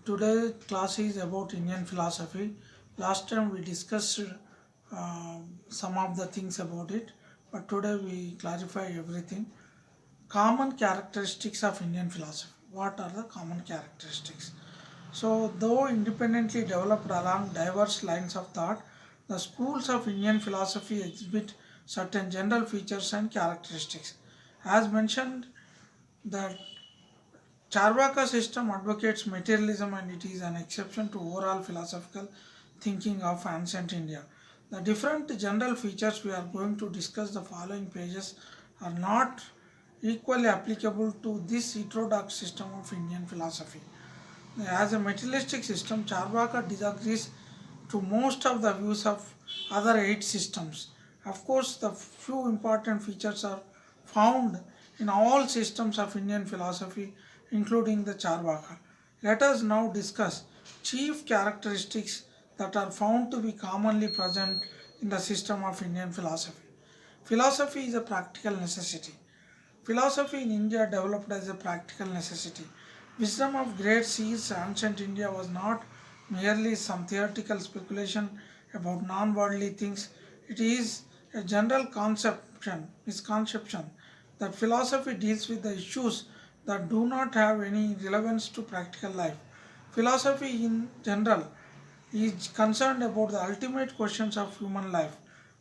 Today's class is about Indian philosophy. Last time we discussed some of the things about it, but today we clarify everything. Common characteristics of Indian philosophy. What are the common characteristics? So, though independently developed along diverse lines of thought, the schools of Indian philosophy exhibit certain general features and characteristics. As mentioned, the Charvaka system advocates materialism and it is an exception to overall philosophical thinking of ancient India. The different general features we are going to discuss the following pages are not equally applicable to this heterodox system of Indian philosophy. As a materialistic system, Charvaka disagrees to most of the views of other eight systems. Of course, the few important features are found in all systems of Indian philosophy, including the Charvaka. Let us now discuss chief characteristics that are found to be commonly present in the system of Indian philosophy. Philosophy is a practical necessity. Philosophy in India developed as a practical necessity. Wisdom of great seers ancient India was not merely some theoretical speculation about non-worldly things. It is a general misconception that philosophy deals with the issues that do not have any relevance to practical life. Philosophy in general is concerned about the ultimate questions of human life.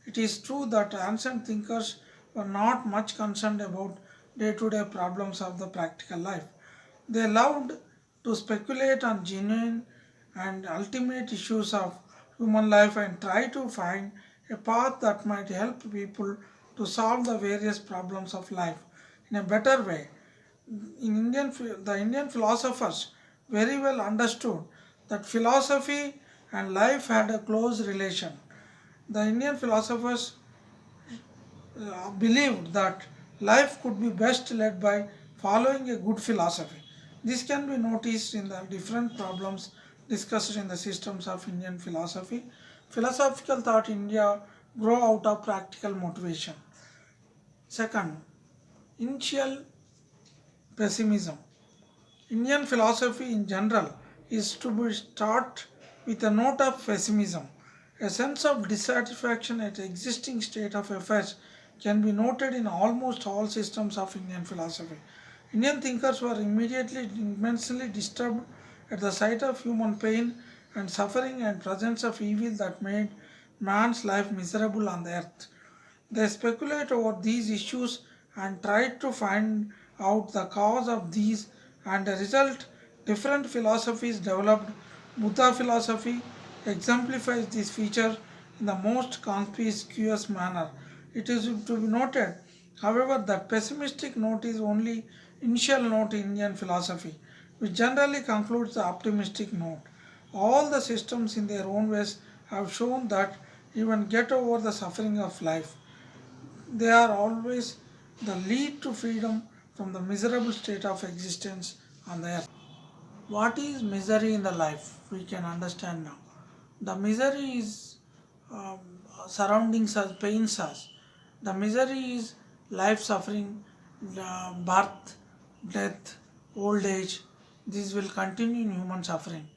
It is true that ancient thinkers were not much concerned about day to day problems of the practical life. They loved to speculate on genuine and ultimate issues of human life and try to find a path that might help people to solve the various problems of life in a better way. The Indian philosophers very well understood that philosophy and life had a close relation. The Indian philosophers believed that life could be best led by following a good philosophy. This can be noticed in the different problems discussed in the systems of Indian philosophy. Philosophical thought in India grow out of practical motivation. Second, initial pessimism. Indian philosophy in general is to be taught with a note of pessimism. A sense of dissatisfaction at the existing state of affairs can be noted in almost all systems of Indian philosophy. Indian thinkers were immediately immensely disturbed at the sight of human pain and suffering and presence of evil that made man's life miserable on the earth. They speculate over these issues and try to find out the cause of these, and the result, different philosophies developed. Buddha philosophy exemplifies this feature in the most conspicuous manner. It is to be noted, however, that pessimistic note is only initial note in Indian philosophy, which generally concludes the optimistic note. All the systems in their own ways have shown that even get over the suffering of life. They are always the lead to freedom from the miserable state of existence on the earth. What is misery in the life? We can understand now. The misery is um, surroundings us, pains us. The misery is life suffering, birth, death, old age. This will continue in human suffering.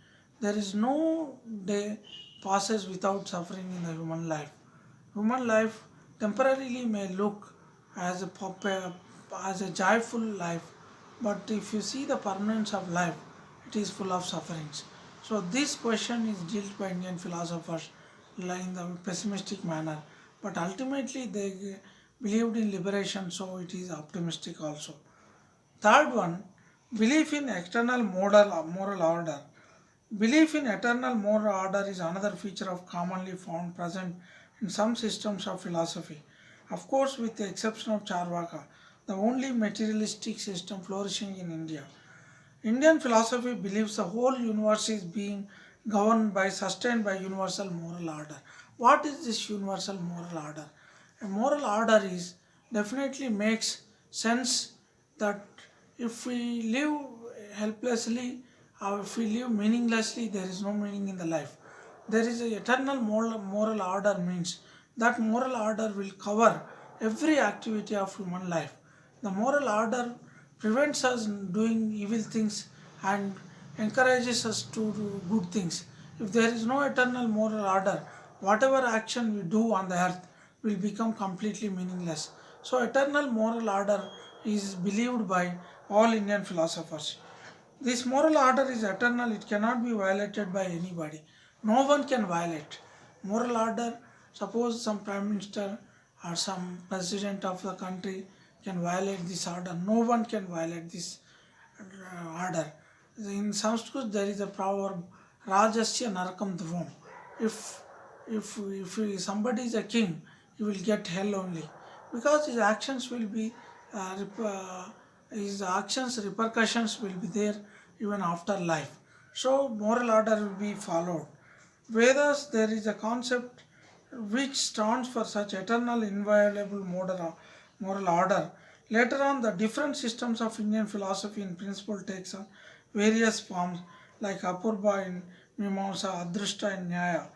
There is no day passes without suffering in the human life. Human life temporarily may look as as a joyful life, but if you see the permanence of life, it is full of sufferings. So this question is dealt by Indian philosophers in the pessimistic manner, but ultimately they believed in liberation, so it is optimistic also. Third one, belief in external moral order. Belief in eternal moral order is another feature of commonly found present in some systems of philosophy. Of course, with the exception of Charvaka, the only materialistic system flourishing in India. Indian philosophy believes the whole universe is being governed by, sustained by universal moral order. What is this universal moral order? A moral order is definitely makes sense that if we live helplessly or if we live meaninglessly, there is no meaning in the life. There is a eternal moral order means that moral order will cover every activity of human life. The moral order prevents us doing evil things and encourages us to do good things. If there is no eternal moral order, whatever action we do on the earth will become completely meaningless. So, eternal moral order is believed by all Indian philosophers. This moral order is eternal, it cannot be violated by anybody. No one can violate. Moral order, suppose some prime minister or some president of the country can violate this order. No one can violate this order. In Sanskrit, there is a proverb, Rajasya Narakam Dhvam. If somebody is a king, he will get hell only because his actions will be his actions repercussions will be there even after life. So moral order will be followed. Vedas, there is a concept which stands for such eternal inviolable moral order. Later on, the different systems of Indian philosophy in principle takes on various forms like Apurva in Mimamsa, Adrishta in Nyaya,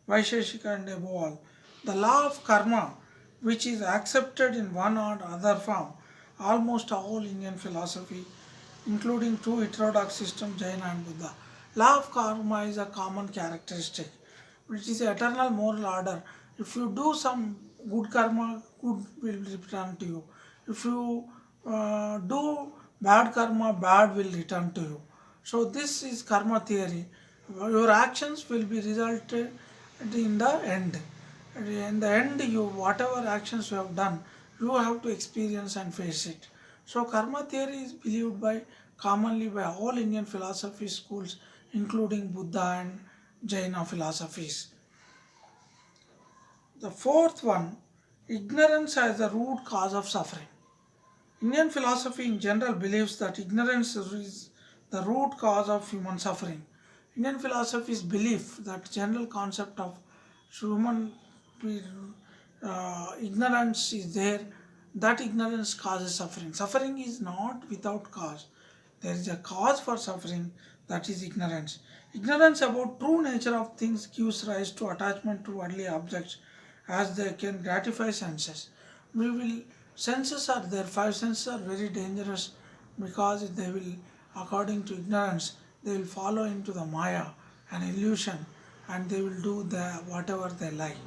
Vaisheshika and above all. The law of karma, which is accepted in one or other form, almost all Indian philosophy, including two heterodox systems, Jaina and Buddha. Law of karma is a common characteristic, which is eternal moral order. If you do some good karma, good will return to you. If you do bad karma, bad will return to you. So this is karma theory. Your actions will be resulted in the end. In the end, you whatever actions you have done, you have to experience and face it. So karma theory is believed by commonly by all Indian philosophy schools, including Buddha and Jaina philosophies. The fourth one, ignorance as the root cause of suffering. Indian philosophy in general believes that ignorance is the root cause of human suffering. Indian philosophy's belief that general concept of human ignorance is there, that ignorance causes suffering. Suffering is not without cause. There is a cause for suffering, that is ignorance. Ignorance about true nature of things gives rise to attachment to worldly objects as they can gratify senses. We will senses are there, five senses are very dangerous because they will, according to ignorance, they will follow into the maya, an illusion, and they will do the whatever they like.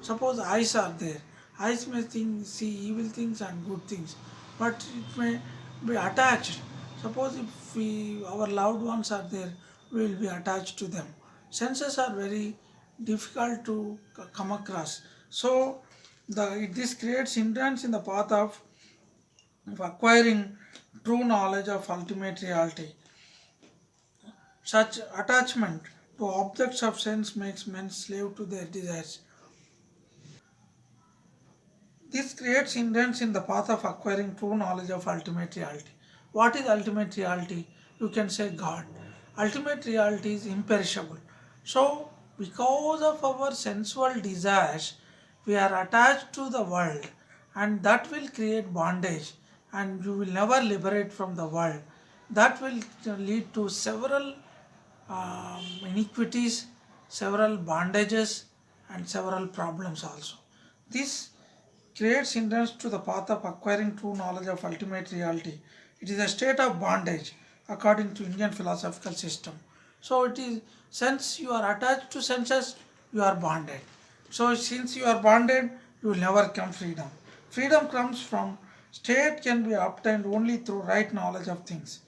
Suppose eyes are there, eyes may see evil things and good things, but it may be attached. Suppose if our loved ones are there, we will be attached to them. Senses are very difficult to come across. So this creates hindrance in the path of acquiring true knowledge of ultimate reality. Such attachment to objects of sense makes men slave to their desires. This creates hindrance in the path of acquiring true knowledge of ultimate reality. What is ultimate reality? You can say God. Ultimate reality is imperishable. So, because of our sensual desires, we are attached to the world, and that will create bondage, and you will never liberate from the world. That will lead to several iniquities, several bondages, and several problems also. This creates hindrance to the path of acquiring true knowledge of ultimate reality. It is a state of bondage according to Indian philosophical system. So it is, since you are attached to senses, you are bonded. So since you are bonded, you will never come freedom. Freedom comes from state can be obtained only through right knowledge of things.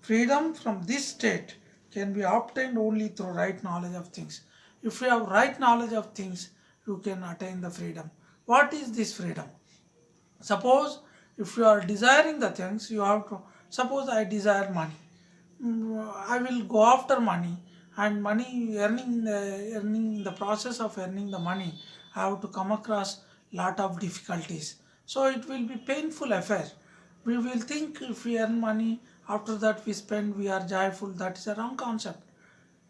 Freedom from this state can be obtained only through right knowledge of things. If you have right knowledge of things, you can attain the freedom. What is this freedom? Suppose if you are desiring the things, you have to, suppose I desire money. I will go after money, and money earning the process of earning the money, I have to come across lot of difficulties. So it will be painful affair. We will think if we earn money, after that we spend, we are joyful. That is a wrong concept.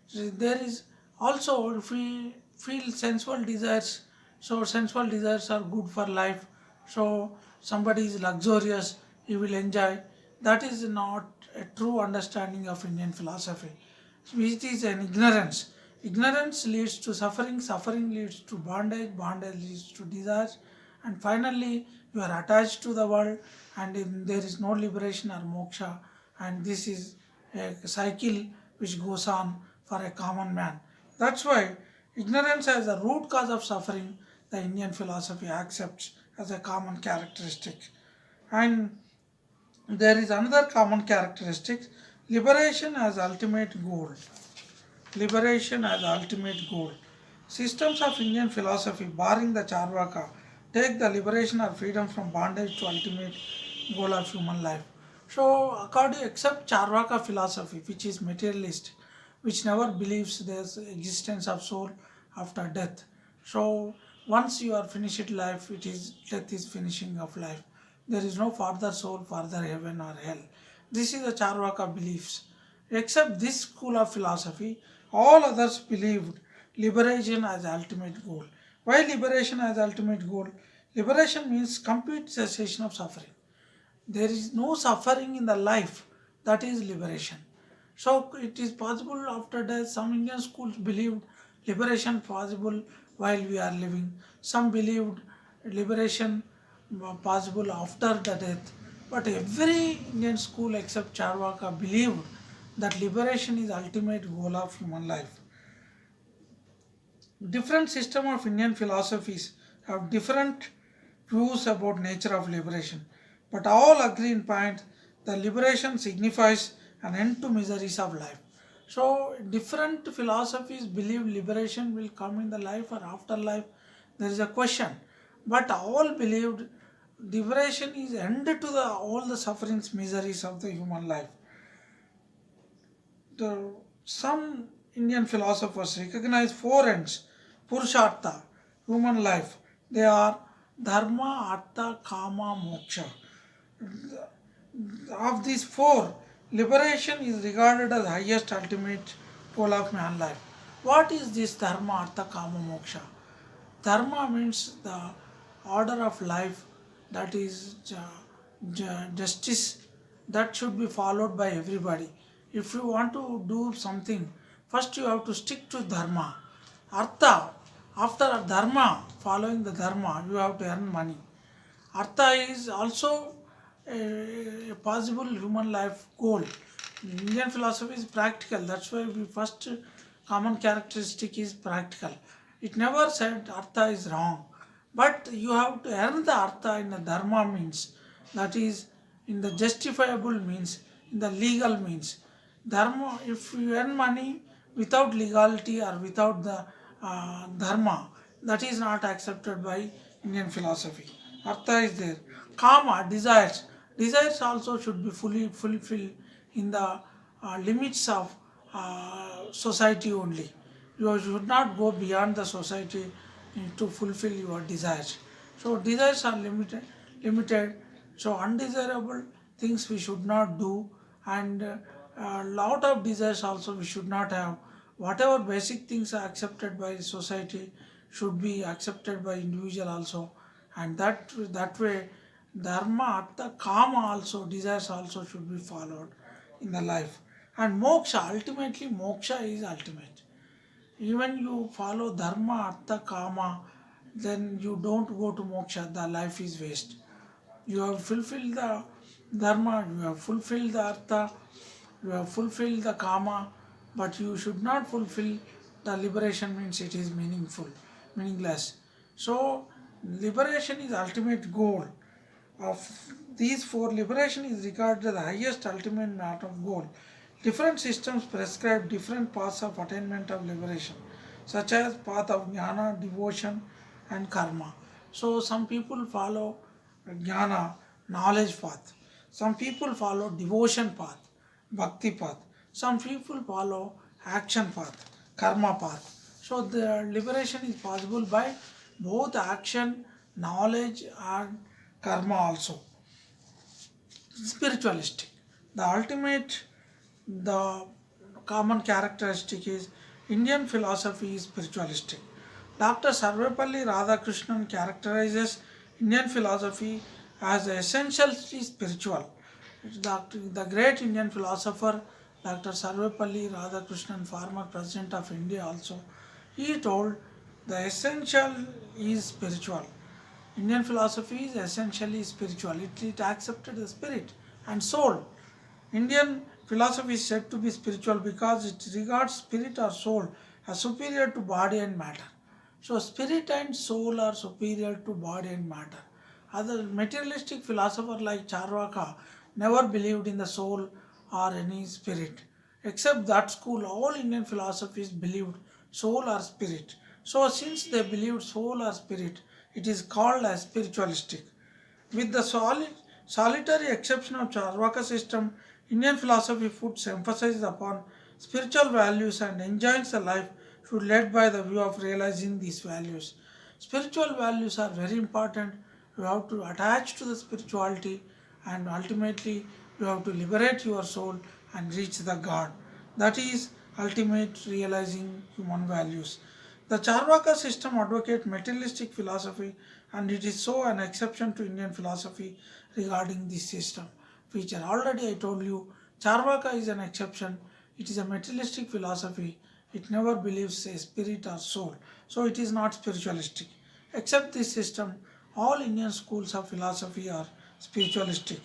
So there is also, if we feel sensual desires, so sensual desires are good for life. So somebody is luxurious, he will enjoy. That is not a true understanding of Indian philosophy. It is an ignorance. Ignorance leads to suffering, suffering leads to bondage, bondage leads to desires, and finally you are attached to the world, and there is no liberation or moksha, and this is a cycle which goes on for a common man. That's why ignorance as the root cause of suffering, the Indian philosophy accepts as a common characteristic. And there is another common characteristic, liberation as ultimate goal. Liberation as ultimate goal. Systems of Indian philosophy, barring the Charvaka, take the liberation or freedom from bondage to ultimate goal of human life. So, according except Charvaka philosophy, which is materialist, which never believes there's existence of soul after death. So, once you are finished life, it is death is finishing of life. There is no further soul, further heaven or hell. This is the Charvaka beliefs. Except this school of philosophy, all others believed liberation as ultimate goal. Why liberation as ultimate goal? Liberation means complete cessation of suffering. There is no suffering in the life, that is liberation. So it is possible after death. Some Indian schools believed liberation possible while we are living. Some believed liberation possible after the death. But every Indian school except Charvaka believed that liberation is ultimate goal of human life. Different system of Indian philosophies have different views about nature of liberation, but all agree in point that liberation signifies an end to miseries of life. So different philosophies believe liberation will come in the life or afterlife. There is a question, but all believed liberation is end to the all the sufferings, miseries of the human life. Some Indian philosophers recognize four ends Purushartha, human life. They are Dharma, Artha, Kama, Moksha. Of these four, liberation is regarded as highest ultimate goal of man life. What is this Dharma, Artha, Kama, Moksha? Dharma means the order of life, that is justice, that should be followed by everybody. If you want to do something, first you have to stick to Dharma. Artha, after Dharma, following the Dharma, you have to earn money. Artha is also a possible human life goal. Indian philosophy is practical. That's why we first common characteristic is practical. It never said Artha is wrong, but you have to earn the Artha in the Dharma means, that is in the justifiable means, in the legal means. Dharma, if you earn money without legality or without the Dharma, that is not accepted by Indian philosophy. Artha is there. Kama, desires. Desires also should be fully fulfilled in the limits of society only. You should not go beyond the society to fulfill your desires. So desires are limited. So undesirable things we should not do, and lot of desires also we should not have. Whatever basic things are accepted by society should be accepted by individual also, and that way dharma, artha, kama also, desires also should be followed in the life. And moksha, ultimately moksha is ultimate. Even you follow dharma, artha, kama, then you don't go to moksha, the life is waste. You have fulfilled the dharma, you have fulfilled the artha, you have fulfilled the kama, but you should not fulfill the liberation, means it is meaningless. So liberation is ultimate goal. Of these four, liberation is regarded as the highest ultimate matter of goal. Different systems prescribe different paths of attainment of liberation, such as path of jnana, devotion, and karma. So some people follow jnana, knowledge path. Some people follow devotion path, bhakti path. Some people follow action path, karma path. So the liberation is possible by both action, knowledge, and karma also. Spiritualistic. The ultimate, the common characteristic is Indian philosophy is spiritualistic. Dr. Sarvepalli Radhakrishnan characterizes Indian philosophy as essentially spiritual. The great Indian philosopher Dr. Sarvepalli Radhakrishnan, former president of India also, he told the essential is spiritual. Indian philosophy is essentially spiritual. It accepted the spirit and soul. Indian philosophy is said to be spiritual because it regards spirit or soul as superior to body and matter. So, spirit and soul are superior to body and matter. Other materialistic philosophers like Charvaka never believed in the soul or any spirit. Except that school, all Indian philosophies believed soul or spirit. So, since they believed soul or spirit, it is called as spiritualistic. With the solitary exception of Charvaka system, Indian philosophy puts emphasis upon spiritual values and enjoys the life should led by the view of realizing these values. Spiritual values are very important. You have to attach to the spirituality and ultimately you have to liberate your soul and reach the God. That is ultimate realizing human values. The Charvaka system advocates materialistic philosophy and it is so an exception to Indian philosophy regarding this system feature. Already I told you Charvaka is an exception. It is a materialistic philosophy. It never believes a spirit or soul. So it is not spiritualistic. Except this system, all Indian schools of philosophy are spiritualistic.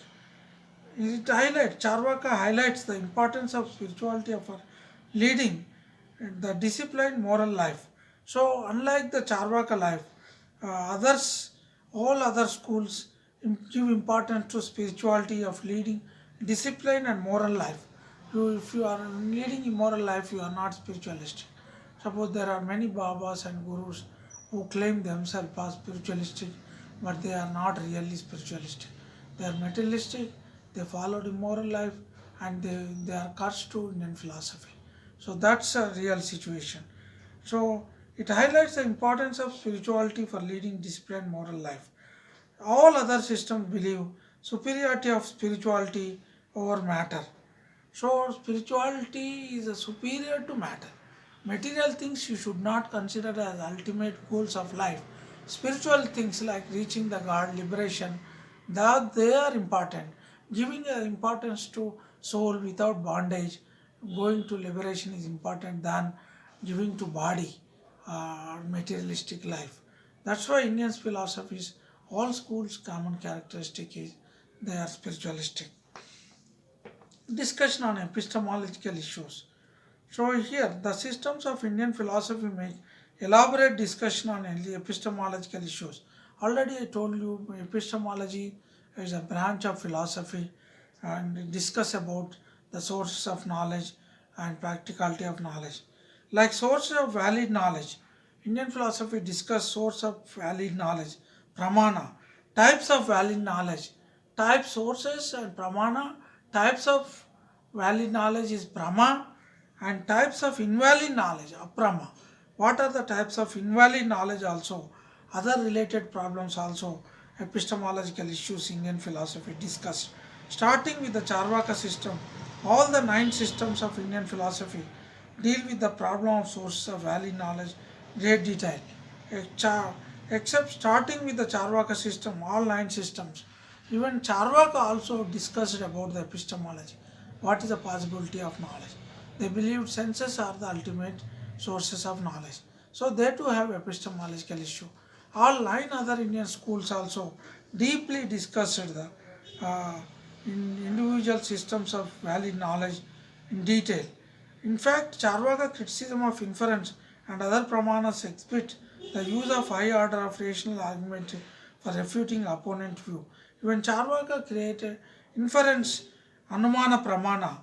Charvaka highlights the importance of spirituality for leading the disciplined moral life. So, unlike the Charvaka life, all other schools give importance to spirituality of leading discipline and moral life. If you are leading immoral life, you are not spiritualistic. Suppose there are many Babas and Gurus who claim themselves as spiritualistic, but they are not really spiritualistic. They are materialistic, they followed immoral life, and they are cursed to Indian philosophy. So that's a real situation. So it highlights the importance of spirituality for leading disciplined moral life. All other systems believe superiority of spirituality over matter. So spirituality is a superior to matter. Material things you should not consider as ultimate goals of life. Spiritual things like reaching the God, liberation, that they are important. Giving importance to soul without bondage, going to liberation is important than giving to body materialistic life. That's why Indian philosophies, all schools common characteristic is they are spiritualistic. Discussion on epistemological issues. So here the systems of Indian philosophy make elaborate discussion on epistemological issues. Already I told you epistemology is a branch of philosophy and discuss about the sources of knowledge and practicality of knowledge. Like sources of valid knowledge, Indian philosophy discuss source of valid knowledge, pramana, types of valid knowledge, type sources and pramana, types of valid knowledge is prama and types of invalid knowledge, aprama. What are the types of invalid knowledge also? Other related problems also, epistemological issues Indian philosophy discussed. Starting with the Charvaka system, all the 9 systems of Indian philosophy deal with the problem of sources of valid knowledge in great detail. Except starting with the Charvaka system, all 9 systems. Even Charvaka also discussed about the epistemology. What is the possibility of knowledge? They believed senses are the ultimate sources of knowledge. So they too have epistemological issue. All 9 other Indian schools also deeply discussed the uh, individual systems of valid knowledge in detail. In fact, Charvaka criticism of inference and other pramanas exhibit the use of high order of rational argument for refuting opponent view. Even Charvaka created inference anumana pramana.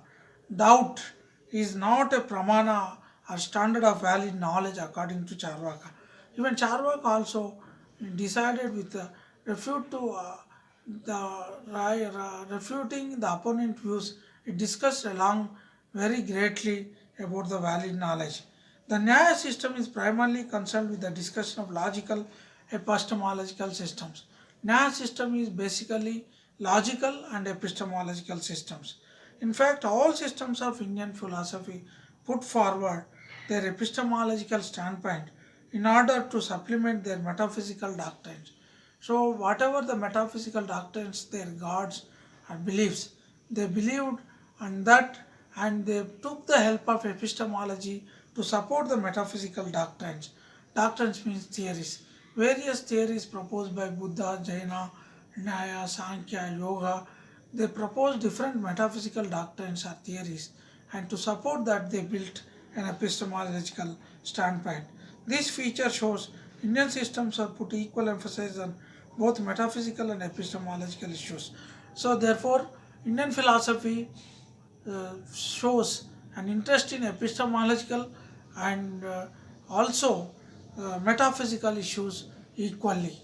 Doubt is not a pramana or standard of valid knowledge according to Charvaka. Even Charvaka also decided with the refute to refuting the opponent views. It discussed along very greatly about the valid knowledge. The Nyaya system is primarily concerned with the discussion of logical epistemological systems. Nyaya system is basically logical and epistemological systems. In fact, all systems of Indian philosophy put forward their epistemological standpoint in order to supplement their metaphysical doctrines. So, whatever the metaphysical doctrines, their gods and beliefs, they believed and that and they took the help of epistemology to support the metaphysical doctrines. Doctrines means theories. Various theories proposed by Buddha, Jaina, Nyaya, Sankhya, Yoga, They proposed different metaphysical doctrines or theories, and to support that, they built an epistemological standpoint. This feature shows Indian systems are put equal emphasis on both metaphysical and epistemological issues. So, therefore, Indian philosophy shows an interest in epistemological and also metaphysical issues equally.